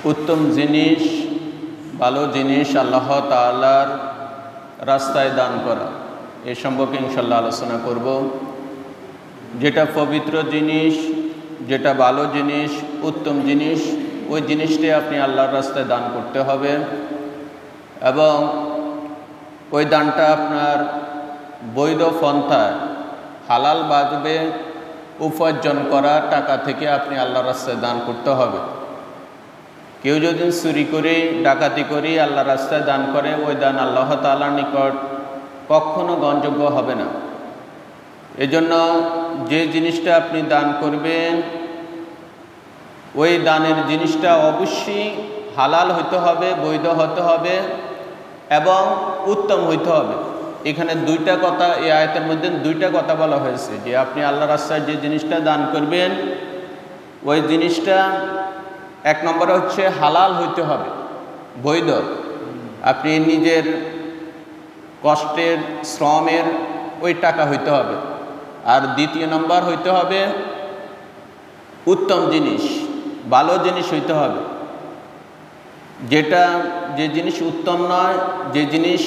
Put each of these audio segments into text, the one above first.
উত্তম জিনিস, ভালো জিনিস আল্লাহ তাআলার রাস্তায় দান করা, এ সম্পর্কে ইনশাআল্লাহ আলোচনা করব। যেটা পবিত্র জিনিস, যেটা ভালো জিনিস, উত্তম জিনিস, ওই জিনিসটি আপনি আল্লাহর রাস্তায় দান করতে হবে এবং ওই দানটা আপনার বৈধ পন্থায় হালালভাবে উপার্জন করা টাকা থেকে আপনি আল্লাহর রাস্তায় দান করতে হবে। কেউ যদি চুরি করে, ডাকাতি করে আল্লাহর রাস্তায় দান করে, ওই দান আল্লাহ তাআলার নিকট কখনো গ্রহণযোগ্য হবে না। এজন্য যে জিনিসটা আপনি দান করবেন, ওই দানের জিনিসটা অবশ্যই হালাল হইতে হবে, বৈধ হতে হবে এবং উত্তম হইতে হবে। এখানে দুইটা কথা, এই আয়াতের মধ্যে দুইটা কথা বলা হয়েছে যে আপনি আল্লাহর রাস্তায় যে জিনিসটা দান করবেন, ওই জিনিসটা এক নম্বরে হচ্ছে হালাল হইতে হবে, বৈধ, আপনি নিজের কষ্টের শ্রমের ওই টাকা হইতে হবে। আর দ্বিতীয় নম্বর হইতে হবে উত্তম জিনিস, ভালো জিনিস হইতে হবে। যে জিনিস উত্তম নয়, যে জিনিস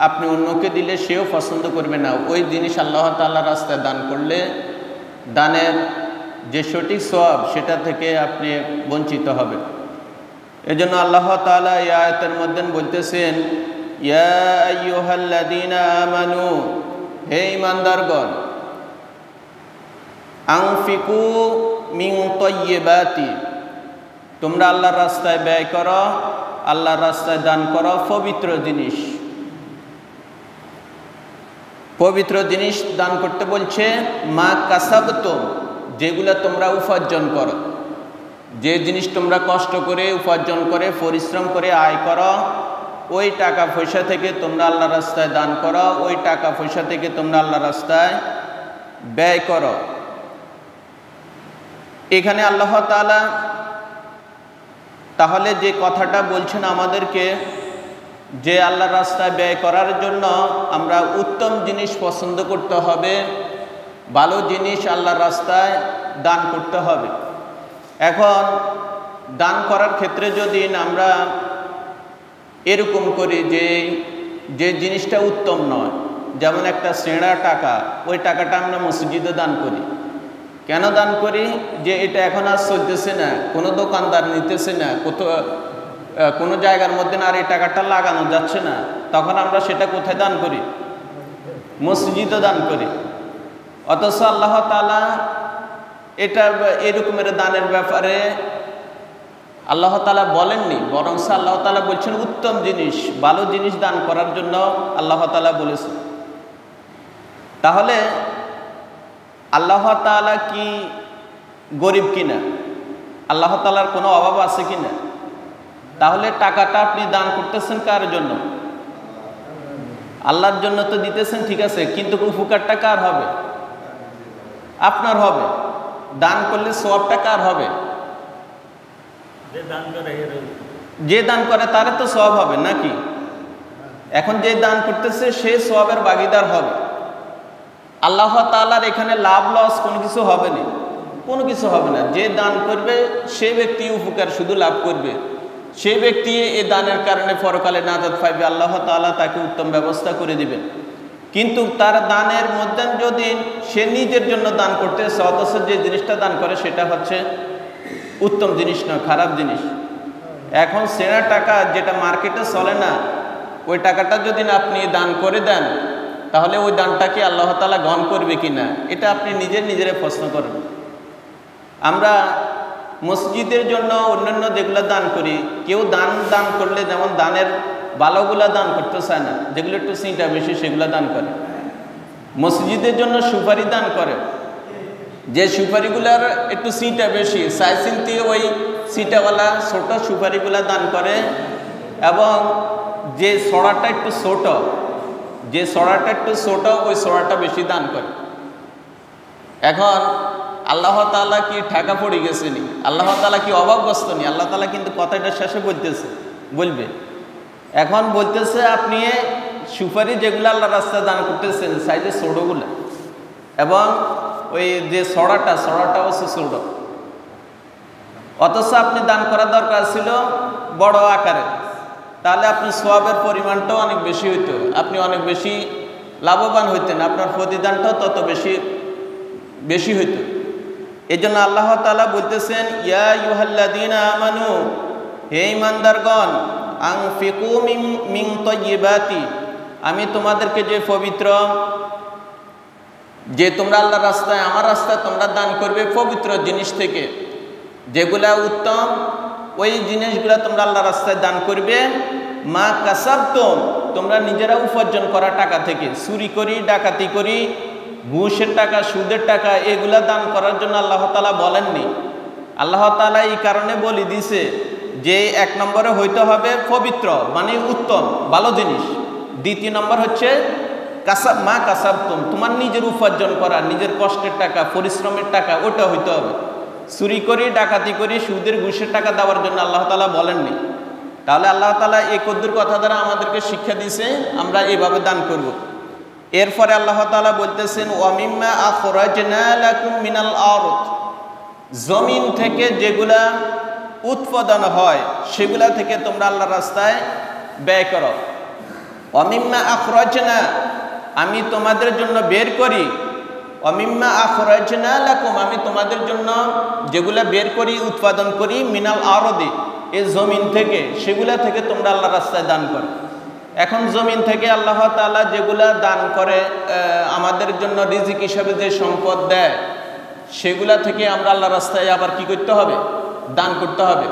আপনি অন্যকে দিলে সেও পছন্দ করবে না, ওই জিনিস আল্লাহ তাআলার রাস্তায় দান করলে দানের যে সঠিক সওয়াব সেটা থেকে আপনি বঞ্চিত হবে। এজন্য আল্লাহ তাআলা এই আয়াতের মধ্যে বলতেছেন, ইয়া আইয়ুহাল্লাযীনা আমানু, হে ঈমানদারগণ, আনফিকু মিন তাইয়্যিবাতি, তোমরা আল্লাহর রাস্তায় ব্যয় করো, আল্লাহর রাস্তায় দান করো পবিত্র জিনিস। পবিত্র জিনিস দান করতে বলছে মা কাসাবতুম, যেগুলো তোমরা উপার্জন করো, যে জিনিস তোমরা কষ্ট করে উপার্জন করে পরিশ্রম করে আয় করো, ওই টাকা পয়সা থেকে তোমরা আল্লাহর রাস্তায় দান করো, ওই টাকা পয়সা থেকে তোমরা আল্লাহর রাস্তায় ব্যয় করো। এখানে আল্লাহ তাআলা তাহলে যে কথাটা বলছেন আমাদেরকে, যে আল্লাহর রাস্তায় ব্যয় করার জন্য আমরা উত্তম জিনিস পছন্দ করতে হবে, ভালো জিনিস আল্লাহর রাস্তায় দান করতে হবে। এখন দান করার ক্ষেত্রে যদি আমরা এরকম করি যে জিনিসটা উত্তম নয়, যেমন একটা ছেঁড়া টাকা, ওই টাকাটা আমরা মসজিদে দান করি। কেন দান করি? যে এটা এখন আর চলতেছে না, কোনো দোকানদার নিতেছে না, কোনো জায়গার মধ্যে আর এই টাকাটা লাগানো যাচ্ছে না, তখন আমরা সেটা কোথায় দান করি? মসজিদে দান করি। অথচ আল্লাহ তাআলা এটা এরকমের দানের ব্যাপারে আল্লাহ তাআলা বলেননি, বরং আল্লাহ তাআলা বলছেন উত্তম জিনিস, ভালো জিনিস দান করার জন্য আল্লাহ তাআলা বলেছেন। তাহলে আল্লাহ তাআলা কি গরিব কিনা? আল্লাহ তাআলার কোনো অভাব আছে কিনা? তাহলে টাকাটা আপনি দান করতেছেন কার জন্য? আল্লাহর জন্য তো দিতেছেন, ঠিক আছে, কিন্তু উপকারটা কার হবে? আপনার হবে। দান করলে সওয়াবটা কার হবে? যে দান করে তার তো সওয়াব হবে নাকি? এখন যে দান করতেছে সে সওয়াবের ভাগীদার হবে। আল্লাহ তাআলার এখানে লাভ লস কোনো কিছু হবে না, কোনো কিছু হবে না। যে দান করবে সে ব্যক্তি উপকার শুধু লাভ করবে, সে ব্যক্তি এই দানের কারণে পরকালে নাজাত পাইবে, আল্লাহ তাআলা তাকে উত্তম ব্যবস্থা করে দিবেন। কিন্তু তার দানের মধ্যে যদি সে নিজের জন্য দান করতেছে, অথচ যে জিনিসটা দান করে সেটা হচ্ছে উত্তম জিনিস নয়, খারাপ জিনিস। এখন সেরা টাকা যেটা মার্কেটে চলে না, ওই টাকাটা যদি না আপনি দান করে দেন, তাহলে ওই দানটাকে আল্লাহ তাআলা গ্রহণ করবে কিনা, এটা আপনি নিজেরে প্রশ্ন করেন। আমরা মসজিদের জন্য অন্যান্য যেগুলো দান করি, কেউ দান করলে যেমন দানের ভালোগুলা দান করতে চায় না, যেগুলো একটু সিঁটা বেশি সেগুলো দান করে। মসজিদের জন্য সুপারি দান করে, যে সুপারিগুলার একটু সিঁটা বেশি, সাই চিনতে ওই সিটাওয়ালা ছোট সুপারিগুলা দান করে, এবং যে সড়াটা একটু ছোট, ওই সড়াটা বেশি দান করে। এখন আল্লাহ তাআলা কি ঠেকা পড়ে গেছেনি? আল্লাহ তাআলা কি অভাবগ্রস্ত নি? আল্লাহ তাআলা কিন্তু কথাটা শেষে বলবে। এখন বলতেছে আপনি সুপারি যেগুলো আল্লাহ রাস্তায় দান করতেছেন সাইজে ছোটগুলো, এবং ওই যে সড়াটা হচ্ছে ছোট, অথচ আপনি দান করা দরকার ছিল বড় আকারে, তাহলে আপনি সওয়াবের পরিমাণটাও অনেক বেশি হইতো, আপনি অনেক বেশি লাভবান হইতেন, আপনার প্রতিদানটাও তত বেশি হইতো। এই জন্য আল্লাহ তাআলা বলতেছেন, ইয়া আইয়ুহাল্লাযীনা আমানু, হে ঈমানদারগণ, আনফিকু মিন তাইয়্যিবাতি, আমি তোমাদেরকে যে পবিত্র, যে তোমরা আল্লাহর রাস্তায়, আমার রাস্তায় তোমরা দান করবে পবিত্র জিনিস থেকে, যেগুলা উত্তম ওই জিনিসগুলা তোমরা আল্লাহর রাস্তায় দান করবে। মা কাসাবতুম, তোমরা নিজেরা উপার্জন করা টাকা থেকে, চুরি করি, ডাকাতি করি, ঘুষের টাকা, সুদের টাকা, এগুলা দান করার জন্য আল্লাহ তাআলা বলেননি। আল্লাহ তাআলা এই কারণে বলে দিছে যে 1 নম্বরে হইতে হবে পবিত্র, মানে উত্তম ভালো জিনিস। 2 নম্বর হচ্ছে মা কাসাবতুম, তোমার নিজের উপার্জন করা, নিজের কষ্টের টাকা, পরিশ্রমের টাকা, ওটা হইতে হবে। চুরি করি, ডাকাতি করি, সুদের ঘুষের টাকা দেওয়ার জন্য আল্লাহ তাআলা বলেননি। তাহলে আল্লাহ তাআলা এই কদ্দুর কথা দ্বারা আমাদেরকে শিক্ষা দিয়েছে আমরা এইভাবে দান করব। এরপরে আল্লাহ তাআলা বলতেছেন, ওয়া মিম্মা আখরাজনা লাকুম মিনাল আরদ, জমিন থেকে যেগুলা উৎপাদন হয় সেগুলা থেকে তোমরা আল্লাহর রাস্তায় ব্যয় করো। ওয়া মিম্মা আখরাজনা, আমি তোমাদের জন্য বের করি, ওয়া মিম্মা আখরাজনা লাকুম, আমি তোমাদের জন্য যেগুলা বের করি, উৎপাদন করি, মিনাল আরদি, এই জমিন থেকে, সেগুলা থেকে তোমরা আল্লাহর রাস্তায় দান করো। এখন জমিন থেকে আল্লাহ তাআলা যেগুলা দান করে, আমাদের জন্য রিজিক হিসাবে যে সম্পদ দেয়, সেগুলা থেকে আমরা আল্লাহর রাস্তায় আবার কি করতে হবে? দান করতে হবে।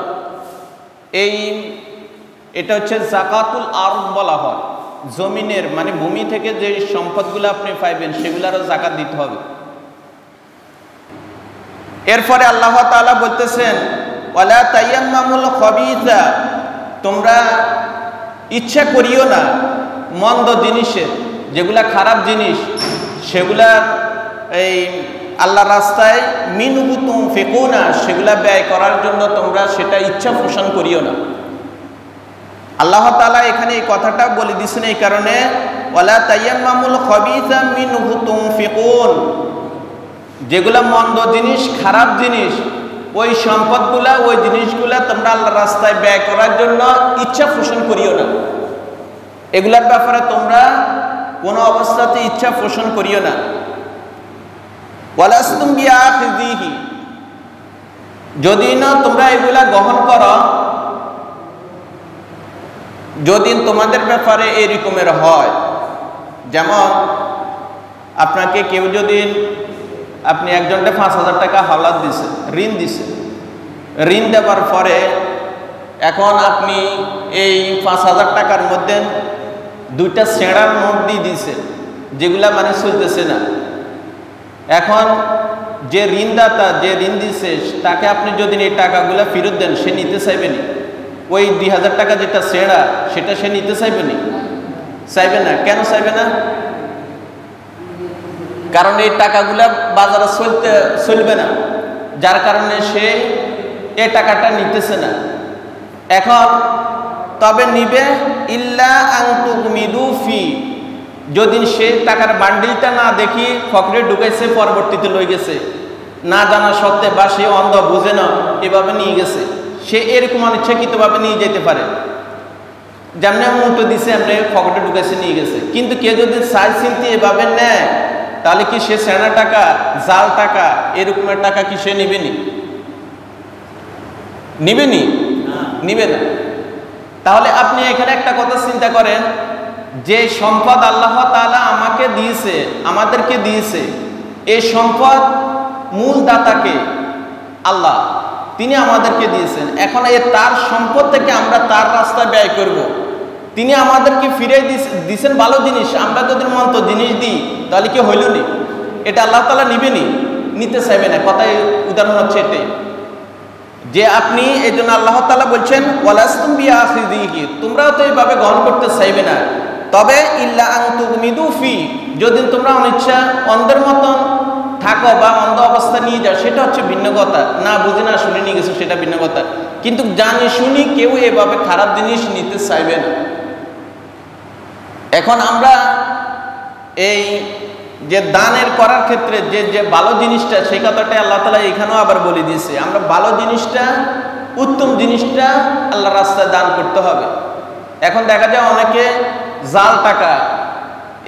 এটা হচ্ছে যাকাতুল আরদ বলা হয়। জমিনের মানে ভূমি থেকে যে সম্পদগুলো আপনি পাইবেন সেগুলারও যাকাত দিতে হবে। এরপরে আল্লাহ তাআলা বলতেছেন, ওয়ালা তায়াম্মামুল খাবিসা, তোমরা ইচ্ছা করিও না মন্দ জিনিসের, যেগুলা খারাপ জিনিস, সেগুলা এই আল্লাহর রাস্তায় মিনহু তুনফিকুনা, সেগুলা ব্যয় করার জন্য তোমরা সেটা ইচ্ছা পোষণ করিও না। আল্লাহ তাআলা এখানে এই কথাটা বলে দিয়েছেন এই কারণে, ওয়ালা তায়াম্মামুল খাবিসা মিনহু তুনফিকুন, যেগুলা মন্দ জিনিস, খারাপ জিনিস, ওই সম্পদগুলা, ওই জিনিসগুলা তোমরা আল্লাহর রাস্তায় ব্যয় করার জন্য ইচ্ছা পোষণ করিও না। এগুলার ব্যাপারে তোমরা কোনো অবস্থাতে ইচ্ছা পোষণ করিও না। ওয়ালাস্তুম বিআখিযিহি, যদি না তোমরা এগুলা গ্রহণ করো, যদি তোমাদের ব্যাপারে এরকমের হয়, যেমন আপনাকে কেউ যদি, আপনি একজনকে 5,000 টাকা হাওলাত দিছে, ঋণ দিছে, ঋণ দেওয়ার পরে এখন আপনি এই 5,000 টাকার মধ্যে 2টা ছেঁড়ার নোট দিয়ে দিছে, যেগুলা মানে চলতেছে না। এখন যে ঋণদাতা, যে ঋণ দিছে, তাকে আপনি যদি এই টাকাগুলা ফেরত দেন, সে নিতে চাইবেনি। ওই 2,000 টাকা যেটা ছেঁড়া, সেটা সে নিতে চাইবেনি, চাইবে না। কেন চাইবে না? কারণ এই টাকাগুলা বাজারে চলবে না, যার কারণে সে এই টাকাটা নিতেছে না। এখন তবে নিবে ইল্লা আন তুগমিদু ফি, যদি সে টাকার বান্ডিলটা না দেখি পকেটে ঢুকাইছে, পরবর্তীতে লই গেছে না জানা সত্ত্বে, বা সে অন্ধ বুঝে না, এভাবে নিয়ে গেছে, সে এরকম অনিচ্ছাকৃতভাবে নিয়ে যেতে পারে। যেমনি মুটো দিছে, এমনি পকেটে ঢুকাইছে, নিয়ে গেছে। কিন্তু কেউ যদি চাই চিন্তি এভাবে নেয়, তাহলে কি সে সেনা টাকা, জাল টাকা, এরকমের টাকা কি সে নিবেনি? নিবেনি? নিবে না। তাহলে আপনি এখানে একটা কথা চিন্তা করেন, যে সম্পদ আল্লাহ তাআলা আমাকে দিয়েছে, আমাদেরকে দিয়েছে, এই সম্পদ মূল দাতাকে আল্লাহ, তিনি আমাদেরকে দিয়েছেন। এখন তার সম্পদ থেকে আমরা তার রাস্তায় ব্যয় করব। তিনি আমাদেরকে ফিরে দিয়েছেন ভালো জিনিস, আমরা যদি মন্দ জিনিস দিই তাহলে কি হইল নি? এটা আল্লাহ তাআলা নিবেনি? নিতে চাইবে না। কথায় উদাহরণ হচ্ছে এটাই, যে আপনি এই জন্য আল্লাহ তাআলা বলছেন, ওয়ালাস্তুম বিআখিযিহি, তোমরাও তো এইভাবে গ্রহণ করতে চাইবে না। তবে ইল্লা আন তুগমিদু ফি, যদি তোমরা অনিচ্ছা অন্ধের মতন থাকো বা অন্ধ অবস্থা নিয়ে যাও, সেটা হচ্ছে ভিন্ন কথা। না বুঝে না শুনে নিয়ে গেছো, সেটা ভিন্ন কথা। কিন্তু জানি শুনি কেউ এভাবে খারাপ জিনিস নিতে চাইবে না। এখন আমরা এই যে দানের করার ক্ষেত্রে যে যে ভালো জিনিসটা, সেই কথাটা আল্লাহ তাআলা এখানেও আবার বলে দিয়েছে। আমরা ভালো জিনিসটা, উত্তম জিনিসটা আল্লাহর রাস্তায় দান করতে হবে। এখন দেখা যায় অনেকে জাল টাকা,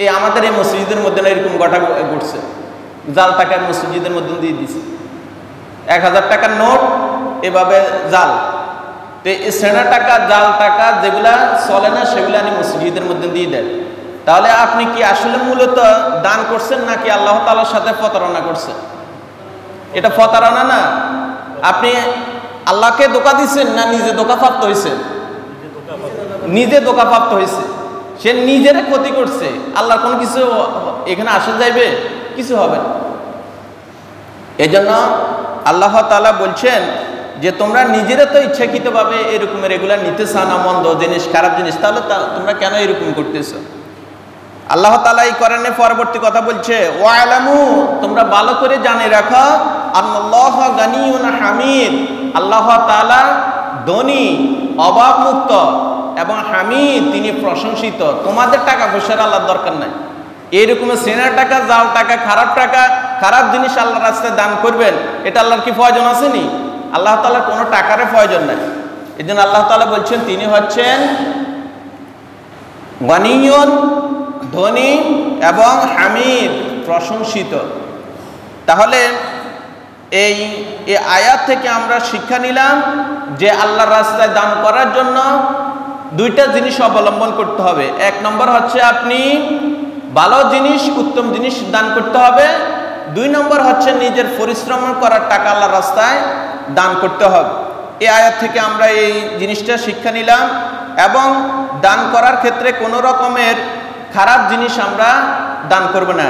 এই আমাদের এই মসজিদের মধ্যে না এরকম ঘটনা ঘটছে, জাল টাকা মসজিদের মধ্যে দিয়ে দিছে, 1000 টাকার নোট এভাবে জাল। তো এই সেনা টাকা, জাল টাকা যেগুলা চলে না সেগুলো আনি মসজিদের মধ্যে দিয়ে দেয়। তাহলে আপনি কি আসলে মূলত দান করছেন নাকি আল্লাহ তাআলার সাথে প্রতারণা করছেন? এটা প্রতারণা না? আপনি আল্লাহকে ধোঁকা দিচ্ছেন না নিজে ধোঁকাপ্রাপ্ত হয়েছেন? নিজে ধোঁকাপ্রাপ্ত হয়েছে, সে নিজের ক্ষতি করছে। আল্লাহর কোনো কিছু এখানে আসা যাইবে? কিছু হবে না। এজন্য আল্লাহ তাআলা বলছেন যে তোমরা নিজেরা তো ইচ্ছাকৃতভাবে এরকমের এগুলা নিতে চাও না, মন্দ জিনিস, খারাপ জিনিস, তাহলে তোমরা কেন এরকম করতেছো? আল্লাহ তাআলা এই কোরআনে পরবর্তী কথা বলছে, ওয়ালামু, তোমরা ভালো করে জানে রাখো, আল্লাহ গানিয়ুন হামিদ, আল্লাহ তাআলা ধনী, অভাবমুক্ত এবং হামিদ, তিনি প্রশংসিত। তোমাদের টাকা পয়সার আল্লাহর দরকার নাই। এইরকম সেনার টাকা, জাল টাকা, খারাপ জিনিস আল্লাহর রাস্তায় দান করবেন, এটা আল্লাহর কি প্রয়োজন আসেনি? আল্লাহ তাআলার কোনো টাকারও প্রয়োজন নাই। এই জন্য আল্লাহ তাআলা বলছেন তিনি হচ্ছেন গানিয়ুন, ধনী, এবং হামিদ, প্রশংসিত। তাহলে এই আয়াত থেকে আমরা শিক্ষা নিলাম যে আল্লাহর রাস্তায় দান করার জন্য দুইটা জিনিস অবলম্বন করতে হবে। এক নম্বর হচ্ছে আপনি ভালো জিনিস, উত্তম জিনিস দান করতে হবে। 2 নম্বর হচ্ছে নিজের পরিশ্রম করার টাকা আল্লাহর রাস্তায় দান করতে হবে। এই আয়াত থেকে আমরা এই জিনিসটা শিক্ষা নিলাম, এবং দান করার ক্ষেত্রে কোনো রকমের খারাপ জিনিস আমরা দান করব না।